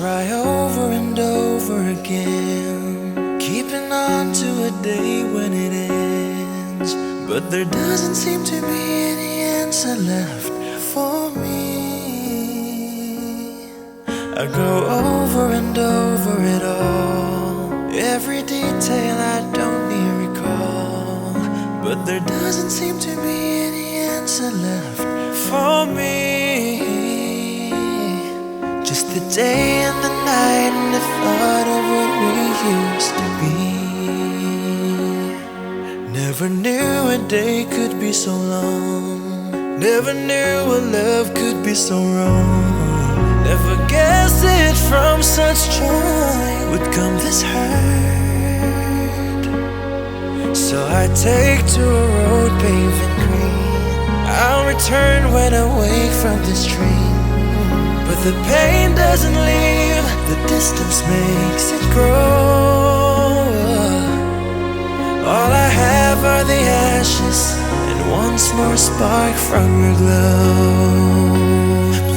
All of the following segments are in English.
try over and over again, keeping on to a day when it ends. But there doesn't seem to be any answer left for me. I go over and over it all, every detail I don't need recall. But there doesn't seem to be any answer left for me. Just the day and the night and the thought of what we used to be. Never knew a day could be so long, never knew a love could be so wrong. Never guessed it from such joy would come this hurt. So I take to a road paved in green, I'll return when I wake from this dream. But the pain doesn't leave, the distance makes it grow. All I have are the ashes and one more spark from your glow.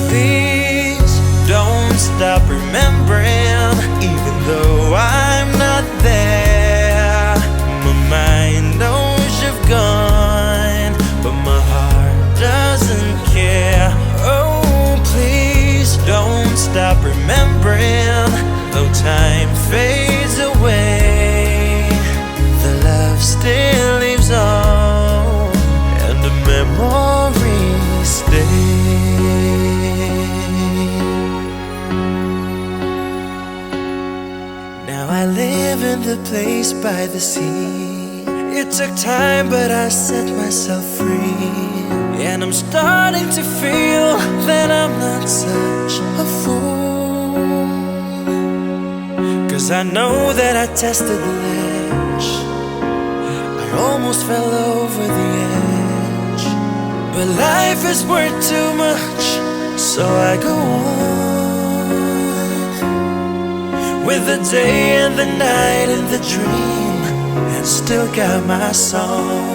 Please don't stop remembering, even though I'm not there. My mind knows you've gone, but my heart doesn't care. Oh, please don't stop remembering, though time fades away. The love still lives on, and the memories stay. Now I live in the place by the sea. It took time, but I set myself free. And I'm starting to feel that I'm not such a fool, 'cause I know that I tested the ledge, I almost fell over the edge. But life is worth too much, so I go on, with the day and the night and the dream, and still got my song.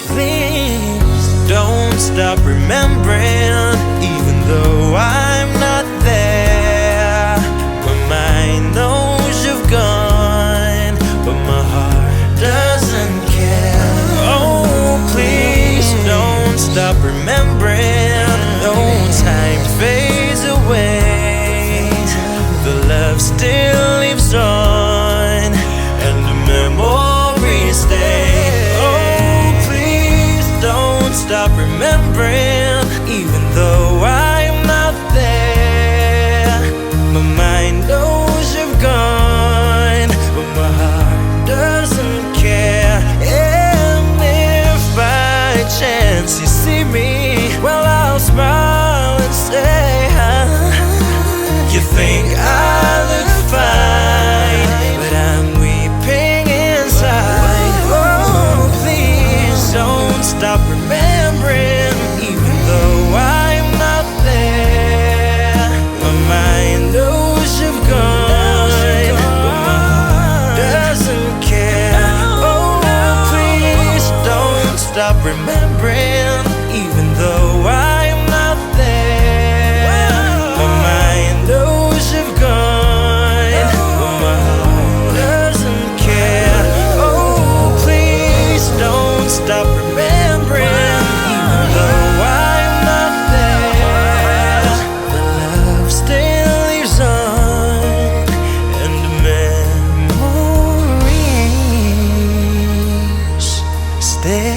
Please don't stop remembering, even though I'm not there. My mind knows you've gone, but my heart doesn't care. Oh, please don't stop remembering, though time fades away. The love still lives on, and the memories stay. Oh, please don't stop remembering, even though I'm not there. My mind knows you've gone, but my heart doesn't care. And if by chance you see me, well, I'll smile and say hi. You think I look fine, but I'm weeping inside. Oh, please don't stop remembering, even though I'm not there. My mind knows you've gone, but my heart doesn't care. Oh, please don't stop remembering, even though I'm not there. My mind knows you've gone, but my heart doesn't care. Oh, please don't stop remembering, even though I'm not there. The love still lives on, and the memories stay.